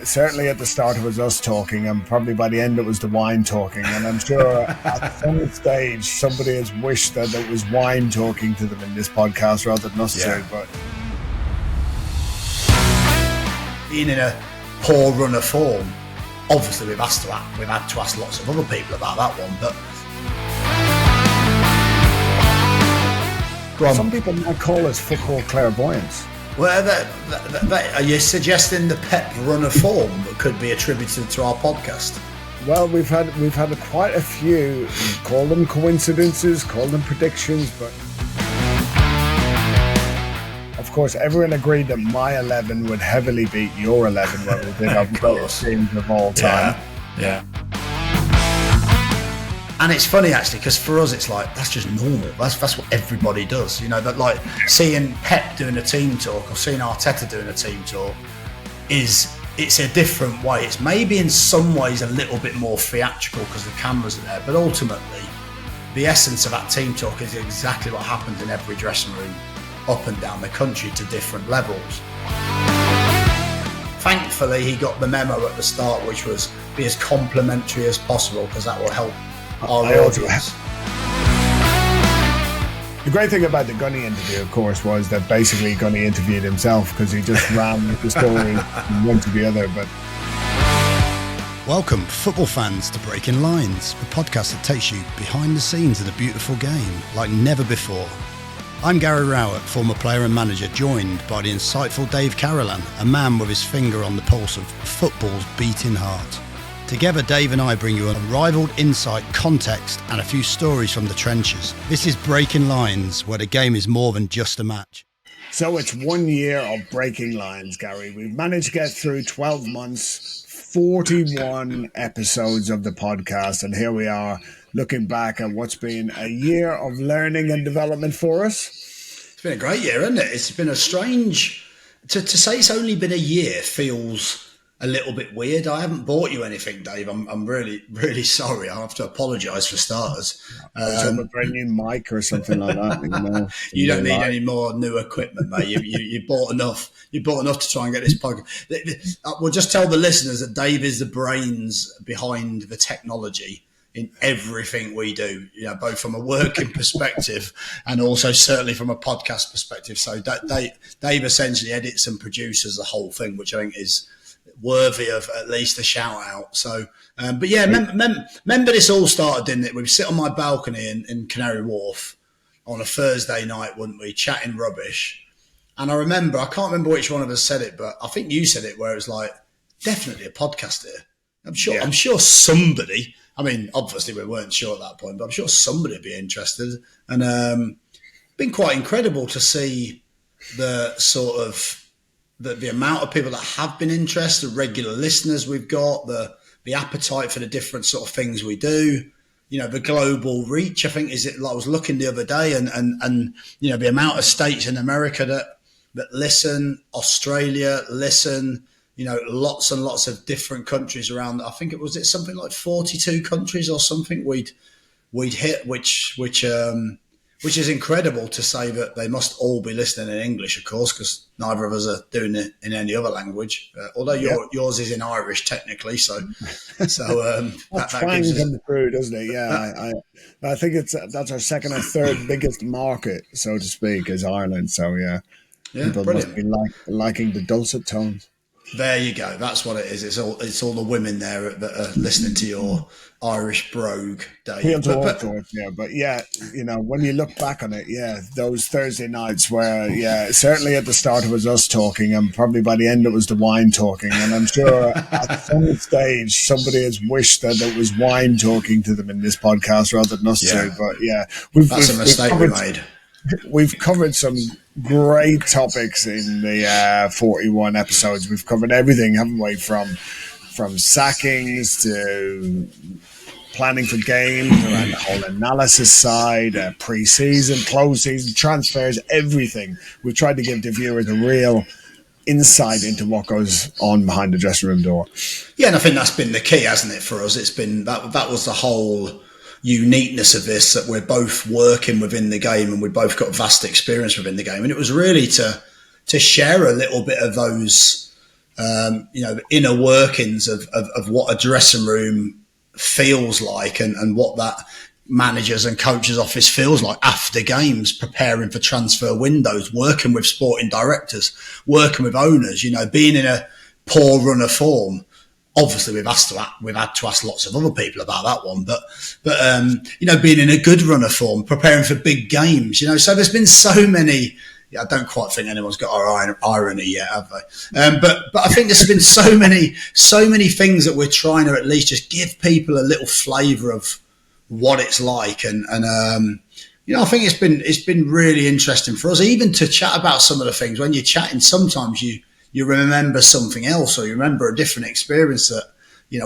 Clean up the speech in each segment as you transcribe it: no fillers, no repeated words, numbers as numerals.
certainly at the start it was us talking, and probably by the end it was the wine talking. And I'm sure at some stage somebody has wished that it was wine talking to them in this podcast rather than us two. But being in a poor run of form, obviously we've had to ask lots of other people about that one. But some people might call us football clairvoyants. Well, are you suggesting the Pep run of form that could be attributed to our podcast? Well, we've had quite a few. Call them coincidences, call them predictions, but of course, everyone agreed that my 11 would heavily beat your 11 when we did our greatest teams of all time. Yeah. And it's funny actually, because for us it's like that's just normal. That's what everybody does, you know. That like seeing Pep doing a team talk or seeing Arteta doing a team talk it's a different way. It's maybe in some ways a little bit more theatrical because the cameras are there, but ultimately the essence of that team talk is exactly what happens in every dressing room up and down the country to different levels. Thankfully, he got the memo at the start, which was be as complimentary as possible because that will help our audience. The great thing about the Gunny interview, of course, was that basically Gunny interviewed himself because he just ran with the story from one to the other. But welcome, football fans, to Breaking Lines, the podcast that takes you behind the scenes of the beautiful game like never before. I'm Gary Rowett, former player and manager, joined by the insightful Dave Carolan, a man with his finger on the pulse of football's beating heart. Together, Dave and I bring you unrivaled insight, context, and a few stories from the trenches. This is Breaking Lines, where the game is more than just a match. So it's 1 year of Breaking Lines, Gary. We've managed to get through 12 months, 41 episodes of the podcast, and here we are looking back at what's been a year of learning and development for us. It's been a great year, hasn't it? It's been a strange... To say it's only been a year feels a little bit weird. I haven't bought you anything, Dave. I'm really, really sorry. I have to apologise for starters. A brand new mic or something like that. You don't need any more new equipment, mate. You bought enough. You bought enough to try and get this podcast. We'll just tell the listeners that Dave is the brains behind the technology in everything we do, you know, both from a working perspective and also certainly from a podcast perspective. So Dave essentially edits and produces the whole thing, which I think is worthy of at least a shout out. So, but yeah, remember this all started, didn't it? We'd sit on my balcony in Canary Wharf on a Thursday night, wouldn't we, chatting rubbish. And I can't remember which one of us said it, but I think you said it, where it was like, definitely a podcast here. I'm sure somebody, I mean, obviously we weren't sure at that point, but I'm sure somebody would be interested. And been quite incredible to see the sort of the amount of people that have been interested, regular listeners we've got, the appetite for the different sort of things we do, you know, the global reach. I think I was looking the other day and you know, the amount of states in America that listen, Australia listen, you know, lots and lots of different countries around. I think it was something like 42 countries or something we'd hit, which is incredible to say that they must all be listening in English, of course, because neither of us are doing it in any other language. Although yours is in Irish technically, so that gives us through, doesn't it? Yeah, I think that's our second or third biggest market, so to speak, is Ireland. So yeah, people brilliant. must be liking the dulcet tones. There you go. That's what it is. It's all the women there that are listening to your Irish brogue, Dave. But yeah, you know, when you look back on it, yeah, those Thursday nights where, yeah, certainly at the start it was us talking, and probably by the end it was the wine talking. And I'm sure at some stage somebody has wished that it was wine talking to them in this podcast rather than us two. But yeah, that's a mistake we made. We've covered some great topics in the 41 episodes. We've covered everything, haven't we? From sackings to planning for games, around the whole analysis side, pre-season, close season, transfers, everything. We've tried to give the viewers a real insight into what goes on behind the dressing room door. Yeah, and I think that's been the key, hasn't it, for us? It's been that was the whole uniqueness of this, that we're both working within the game and we've both got vast experience within the game, and it was really to share a little bit of those the inner workings of what a dressing room feels like, and what that managers and coaches office feels like after games, preparing for transfer windows, working with sporting directors, working with owners, being in a poor run of form. Obviously, we've had to ask lots of other people about that one, but being in a good run of form, preparing for big games, so there's been so many. I don't quite think anyone's got our irony yet, have they? But I think there's been so many things that we're trying to at least just give people a little flavour of what it's like, and I think it's been really interesting for us, even to chat about some of the things. When you're chatting, sometimes you remember something else, or you remember a different experience that,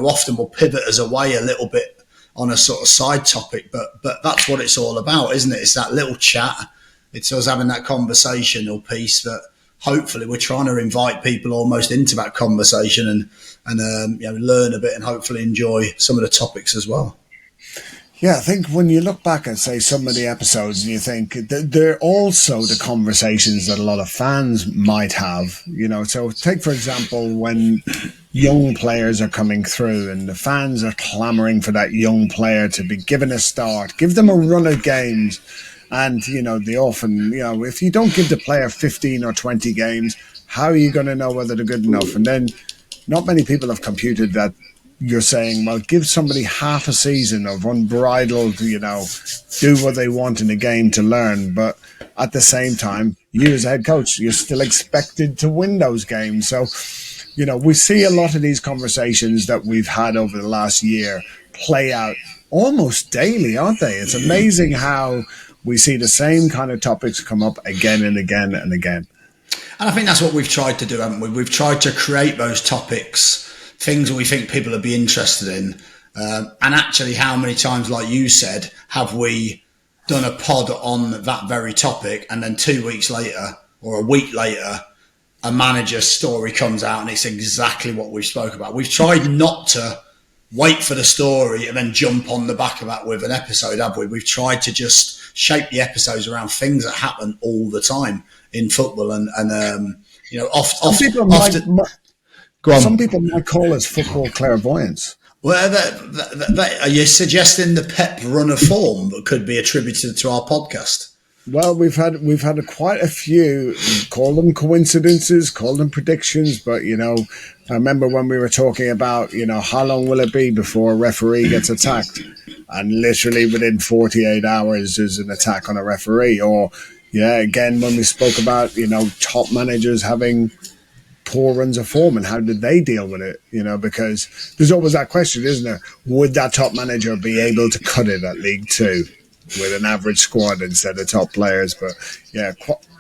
often will pivot us away a little bit on a sort of side topic. But that's what it's all about, isn't it? It's that little chat. It's us having that conversational piece that hopefully we're trying to invite people almost into that conversation and learn a bit and hopefully enjoy some of the topics as well. Yeah, I think when you look back at, say, some of the episodes and you think they're also the conversations that a lot of fans might have, So take, for example, when young players are coming through and the fans are clamouring for that young player to be given a start, give them a run of games. And, they often, if you don't give the player 15 or 20 games, how are you going to know whether they're good enough? And then not many people have computed that you're saying, well, give somebody half a season of unbridled, do what they want in a game to learn. But at the same time, you as a head coach, you're still expected to win those games. So, we see a lot of these conversations that we've had over the last year play out almost daily, aren't they? It's amazing how we see the same kind of topics come up again and again and again. And I think that's what we've tried to do, haven't we? We've tried to create those topics, things that we think people would be interested in. And actually, how many times, like you said, have we done a pod on that very topic, and then 2 weeks later or a week later, a manager's story comes out and it's exactly what we spoke about. We've tried not to wait for the story and then jump on the back of that with an episode, have we? We've tried to just shape the episodes around things that happen all the time in football, and often. Some people might call us football clairvoyance. Well, are you suggesting the Pep run of form that could be attributed to our podcast? Well, we've had quite a few, call them coincidences, call them predictions, but I remember when we were talking about, how long will it be before a referee gets attacked? And literally within 48 hours there's an attack on a referee. Or, again, when we spoke about, top managers having poor runs of form and how did they deal with it? Because there's always that question, isn't there? Would that top manager be able to cut it at League Two with an average squad instead of top players? But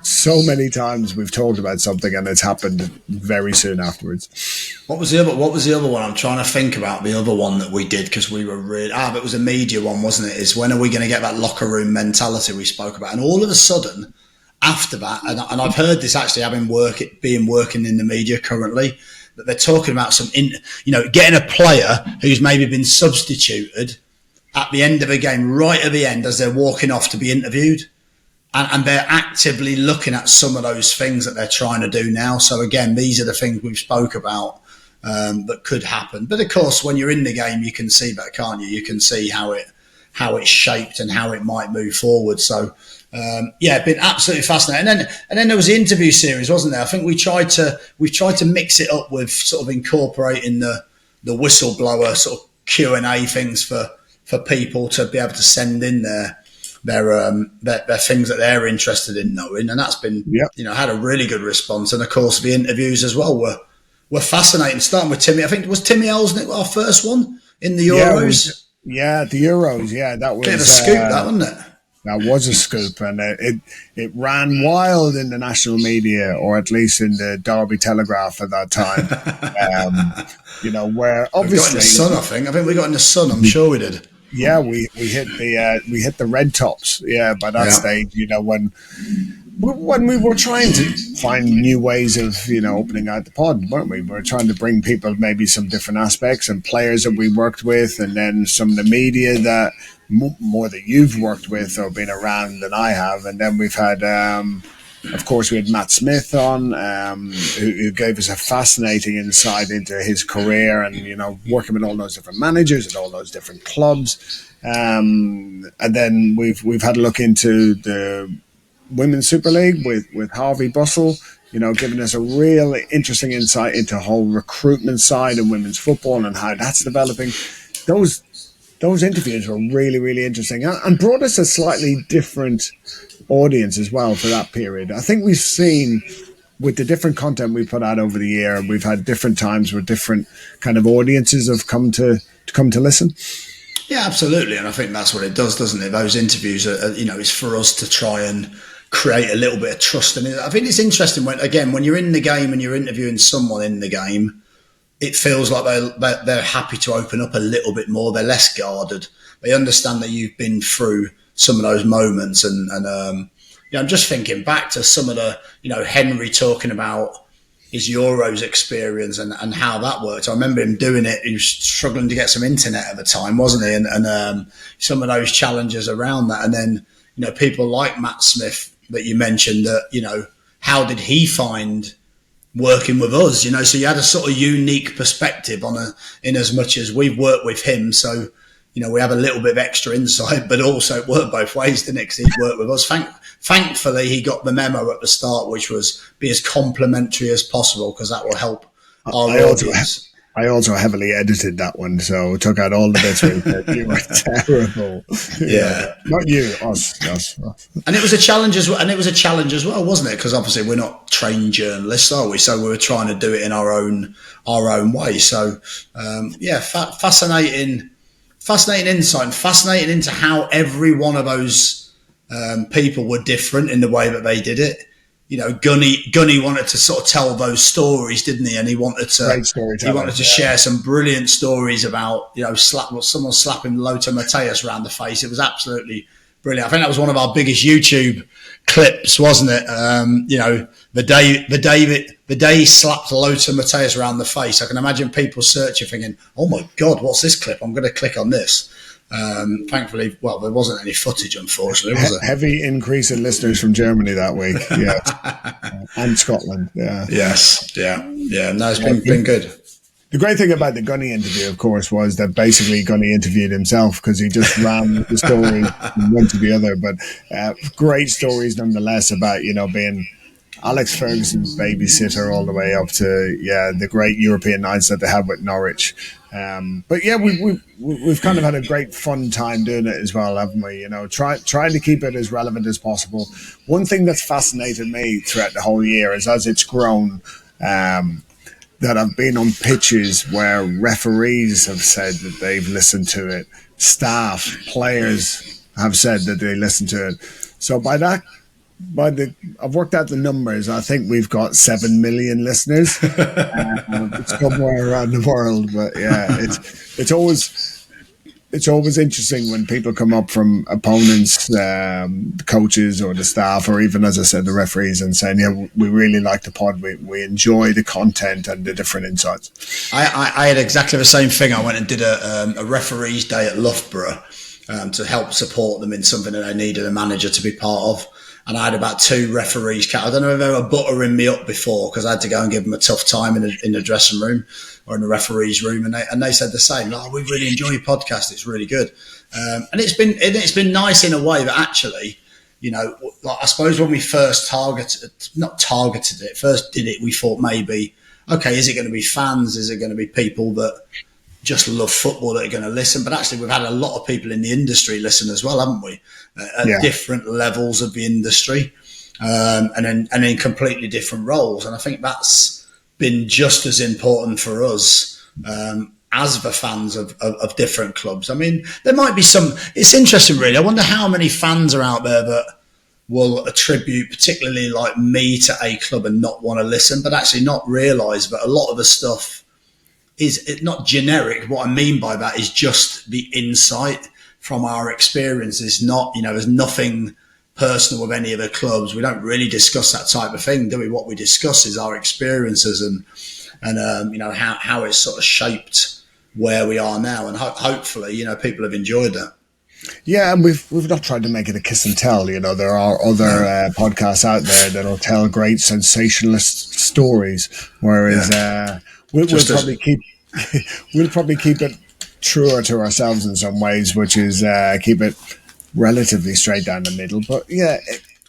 so many times we've talked about something and it's happened very soon afterwards. What was the other one? I'm trying to think about the other one that we did, because we were really but it was a media one, wasn't it? Is when are we going to get that locker room mentality we spoke about? And all of a sudden, after that, and I've heard this actually working in the media currently, that they're talking about getting a player who's maybe been substituted at the end of a game, right at the end as they're walking off to be interviewed. And they're actively looking at some of those things that they're trying to do now. So again, these are the things we've spoke about that could happen. But of course, when you're in the game, you can see that, can't you? You can see how it's shaped and how it might move forward. So been absolutely fascinating. And then there was the interview series, wasn't there? I think we tried to mix it up with sort of incorporating the whistleblower sort of Q&A things for people to be able to send in their things that they're interested in knowing, and that's been had a really good response. And of course, the interviews as well were fascinating. Starting with Timmy, I think it was Timmy Elsnick, our first one in the Euros. The Euros. Yeah, that was bit of a scoop, that wasn't it? That was a scoop, and it ran wild in the national media, or at least in the Derby Telegraph at that time. Where obviously we got in the Sun. I think we got in the Sun. I'm sure we did. Yeah, we hit the red tops. Yeah, by that stage, when we were trying to find new ways of opening out the pod, weren't we? We were trying to bring people maybe some different aspects and players that we worked with, and then some of the media that more that you've worked with or been around than I have, and then we've had Of course, we had Matt Smith on, who gave us a fascinating insight into his career and, working with all those different managers at all those different clubs. And then we've had a look into the Women's Super League with Harvey Bussell, giving us a real interesting insight into the whole recruitment side of women's football and how that's developing. Those interviews were really, really interesting and brought us a slightly different audience as well for that period. I think we've seen with the different content we put out over the year, we've had different times where different kind of audiences have come to listen. Yeah, absolutely. And I think that's what it does, doesn't it? Those interviews are it's for us to try and create a little bit of trust. And I think it's interesting when you're in the game and you're interviewing someone in the game, it feels like they're happy to open up a little bit more. They're less guarded. They understand that you've been through some of those moments. And I'm just thinking back to some of the, Henry talking about his Euros experience and how that worked. I remember him doing it. He was struggling to get some internet at the time, wasn't he? And some of those challenges around that. And then, people like Matt Smith that you mentioned that, how did he find working with us, so you had a sort of unique perspective in as much as we've worked with him. So, we have a little bit of extra insight, but also it worked both ways, didn't it? Because he'd worked with us. Thankfully, he got the memo at the start, which was be as complimentary as possible because that will help our audience. I also heavily edited that one, so took out all the bits where you were terrible. Yeah. Not you, us. And it was a challenge as well, wasn't it? Because obviously we're not trained journalists, are we? So we were trying to do it in our own way. So fascinating insight and fascinating into how every one of those people were different in the way that they did it. Gunny wanted to sort of tell those stories, didn't he? And he wanted to share some brilliant stories about, someone slapping Lothar Matthäus around the face. It was absolutely brilliant. I think that was one of our biggest YouTube clips, wasn't it? The day he slapped Lothar Matthäus around the face. I can imagine people searching, thinking, "Oh my God, what's this clip? I'm going to click on this." Thankfully, there wasn't any footage, unfortunately, was there? Heavy increase in listeners from Germany that week, yeah, and Scotland, yeah. Yes, yeah. No, it's been good. The great thing about the Gunny interview, of course, was that basically Gunny interviewed himself because he just ran the story from one to the other. But great stories nonetheless about being Alex Ferguson's babysitter all the way up to the great European nights that they had with Norwich. But yeah, we've kind of had a great fun time doing it as well, haven't we? Trying to keep it as relevant as possible. One thing that's fascinated me throughout the whole year is as it's grown, that I've been on pitches where referees have said that they've listened to it, staff, players have said that they listen to it. So I've worked out the numbers. I think we've got 7 million listeners. It's somewhere around the world, but yeah, it's always interesting when people come up from opponents, coaches or the staff, or even, as I said, the referees, and saying, "Yeah, we really like the pod. We enjoy the content and the different insights." I had exactly the same thing. I went and did a referees day at Loughborough to help support them in something that they needed a manager to be part of. And I had about 2 referees. I don't know if they were buttering me up before because I had to go and give them a tough time in the dressing room or in the referees' room, and they said the same. "Oh, we really enjoy your podcast. It's really good." And it's been nice in a way that actually, I suppose when we first first did it, we thought maybe, okay, is it going to be fans? Is it going to be people that just love football that are going to listen? But actually, we've had a lot of people in the industry listen as well, haven't we? At different levels of the industry, and in completely different roles. And I think that's been just as important for us as the fans of different clubs. I mean, there might be some. It's interesting, really. I wonder how many fans are out there that will attribute, particularly like me, to a club and not want to listen, but actually not realise that a lot of the stuff is not generic. What I mean by that is just the insight from our experiences. Not, there's nothing personal with any of the clubs. We don't really discuss that type of thing, do we? What we discuss is our experiences and how it's sort of shaped where we are now. And hopefully, people have enjoyed that. Yeah, and we've not tried to make it a kiss and tell. There are other podcasts out there that'll tell great sensationalist stories, whereas we'll probably keep we'll probably keep it truer to ourselves in some ways, which is keep it relatively straight down the middle. But yeah,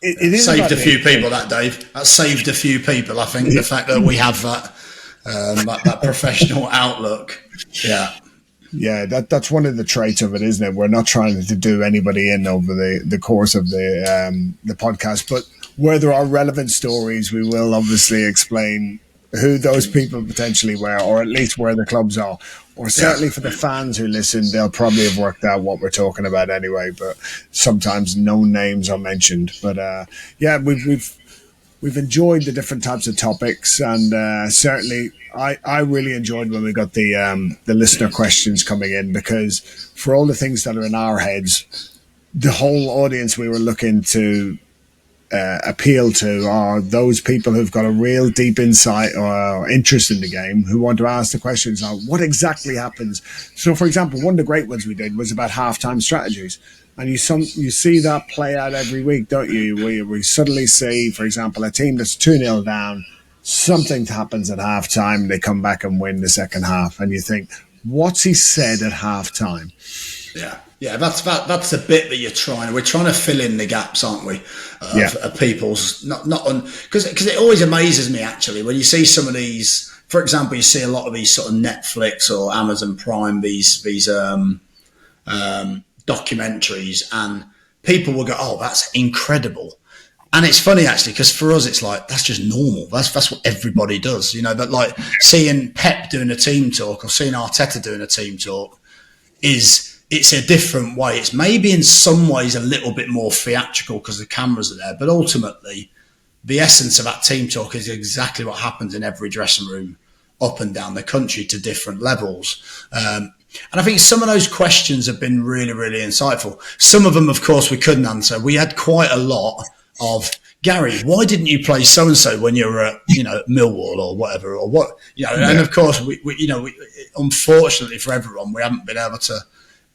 it is saved a few people, that Dave. That saved a few people. I think the fact that we have that professional outlook. Yeah. Yeah, that's one of the traits of it, isn't it? We're not trying to do anybody in over the course of the podcast, but where there are relevant stories, we will obviously explain who those people potentially were, or at least where the clubs are. Or certainly for the fans who listen, they'll probably have worked out what we're talking about anyway. But sometimes no names are mentioned. But yeah, we've enjoyed the different types of topics, and certainly I really enjoyed when we got the listener questions coming in, because for all the things that are in our heads, the whole audience we were looking to appeal to are those people who've got a real deep insight or interest in the game, who want to ask the questions like, what exactly happens? So, for example, one of the great ones we did was about halftime strategies. And you see that play out every week, don't you? We suddenly see, for example, a team that's 2-0 down, something happens at halftime, they come back and win the second half, and you think, what's he said at halftime? Yeah, that's the bit that we're trying to fill in the gaps, aren't we? Of people's because it always amazes me actually when you see some of these. For example, you see a lot of these sort of Netflix or Amazon Prime these documentaries, and people will go, "Oh, that's incredible." And it's funny actually, because for us, it's like, that's just normal. That's what everybody does, But like seeing Pep doing a team talk or seeing Arteta doing a team talk it's a different way. It's maybe in some ways a little bit more theatrical because the cameras are there, but ultimately the essence of that team talk is exactly what happens in every dressing room up and down the country to different levels. And I think some of those questions have been really, really insightful. Some of them, of course, we couldn't answer. We had quite a lot of, Gary, why didn't you play so-and-so when you were at, Millwall or whatever, or what, and of course, we unfortunately for everyone, we haven't been able to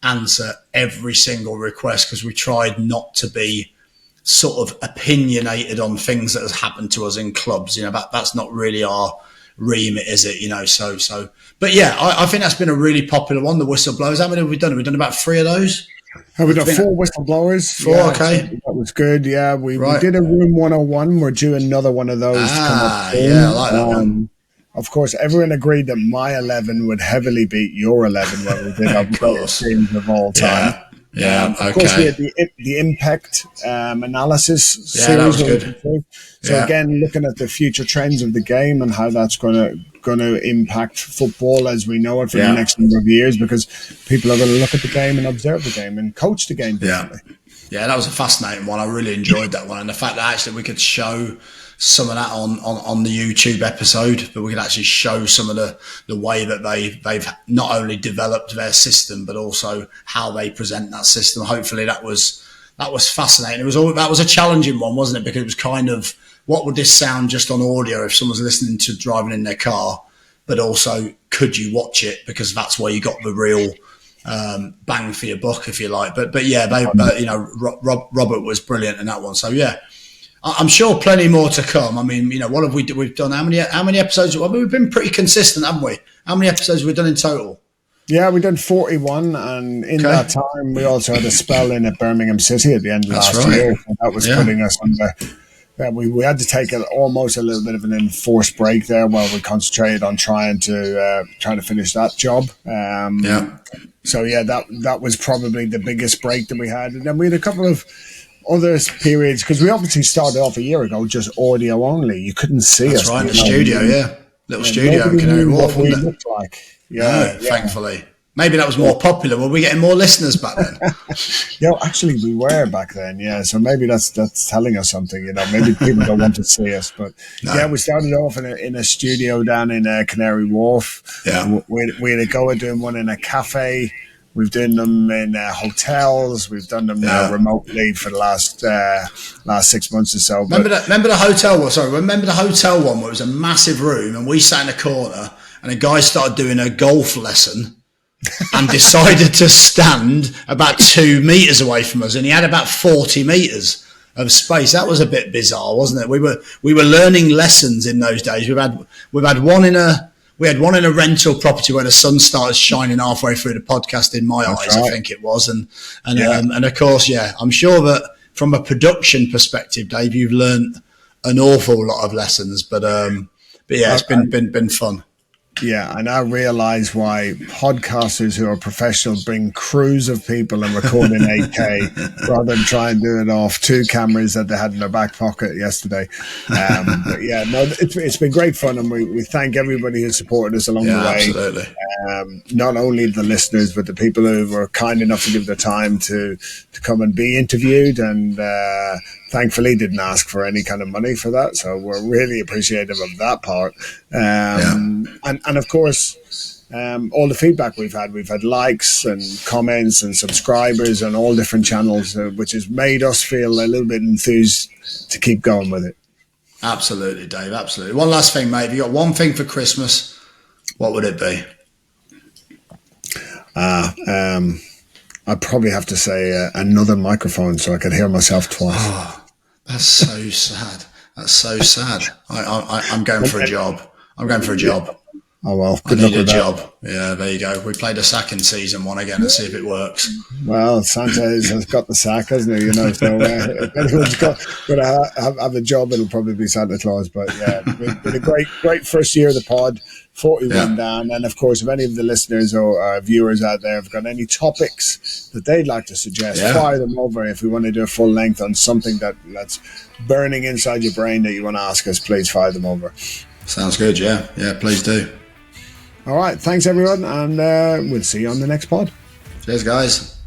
answer every single request because we tried not to be sort of opinionated on things that has happened to us in clubs. That's not really our remit, is it? So. But yeah, I think that's been a really popular one. The Whistleblowers. How many have we done? Have we done about 3 of those? We've done 4 Whistleblowers. 4, okay. That was good. Yeah, we did a Room 101. We're due another one of those to come up soon. Yeah, I like that one. Of course, everyone agreed that my 11 would heavily beat your 11 when we did our greatest teams of all time. Yeah, okay. Of course, we had the impact analysis series. That was good. So again, looking at the future trends of the game and how that's going to impact football as we know it for the next number of years, because people are going to look at the game and observe the game and coach the game differently. Yeah, that was a fascinating one. I really enjoyed that one, and the fact that actually we could show some of that on the YouTube episode, but we could actually show some of the way that they've not only developed their system but also how they present that system. Hopefully that was fascinating. That was a challenging one, wasn't it? Because it was kind of, what would this sound just on audio if someone's listening to driving in their car, but also could you watch it, because that's where you got the real bang for your buck, if you like. But yeah, Robert was brilliant in that one. So yeah, I'm sure plenty more to come. I mean, what have we've done? How many episodes? I mean, we've been pretty consistent, haven't we? How many episodes have we done in total? Yeah, we done 41, and in that time, we also had a spell in at Birmingham City at the end of last year. So that was putting us under. We had to take almost a little bit of an enforced break there while we concentrated on trying to finish that job. So yeah, that was probably the biggest break that we had, and then we had a couple of other periods, because we obviously started off a year ago just audio only. You couldn't see us. That's right, in the studio, little studio in Canary Wharf, what we looked like. Thankfully. Maybe that was more popular. Were we getting more listeners back then? Actually, we were back then. Yeah, so maybe that's telling us something. Maybe people don't want to see us, but we started off in a studio down in Canary Wharf. Yeah, we had a go at doing one in a cafe. We've done them in hotels. We've done them now remotely for the last 6 months or so. Remember the hotel one? Sorry, remember the hotel one where it was a massive room and we sat in a corner and a guy started doing a golf lesson. and decided to stand about 2 meters away from us, and he had about 40 meters of space. That was a bit bizarre, wasn't it? We were learning lessons in those days. We had one in a rental property where the sun started shining halfway through the podcast in my eyes, right. I think it was, and of course, I'm sure that from a production perspective, Dave, you've learned an awful lot of lessons, but it's been fun. Yeah, I now realise why podcasters who are professional bring crews of people and record in 8K rather than try and do it off 2 cameras that they had in their back pocket yesterday. But yeah, no, it's been great fun, and we thank everybody who supported us along the way. Absolutely. Not only the listeners, but the people who were kind enough to give their time to come and be interviewed, and thankfully didn't ask for any kind of money for that. So we're really appreciative of that part. And of course, all the feedback we've had likes and comments and subscribers on all different channels, which has made us feel a little bit enthused to keep going with it. Absolutely, Dave. Absolutely. One last thing, mate. If you got one thing for Christmas, what would it be? I'd probably have to say another microphone so I could hear myself twice. Oh, that's so sad. That's so sad. I'm going for a job. Oh, well, good luck with that. Job. Yeah, there you go. We played a sack in season 1 again and see if it works. Well, Sanchez has got the sack, hasn't he? You know, so if anyone's got to have a job, it'll probably be Santa Claus. But yeah, it's been a great first year of the pod, 41 down. And of course, if any of the listeners or viewers out there have got any topics that they'd like to suggest, fire them over. If we want to do a full length on something that's burning inside your brain that you want to ask us, please fire them over. Sounds good. Yeah, please do. All right. Thanks, everyone. And we'll see you on the next pod. Cheers, guys.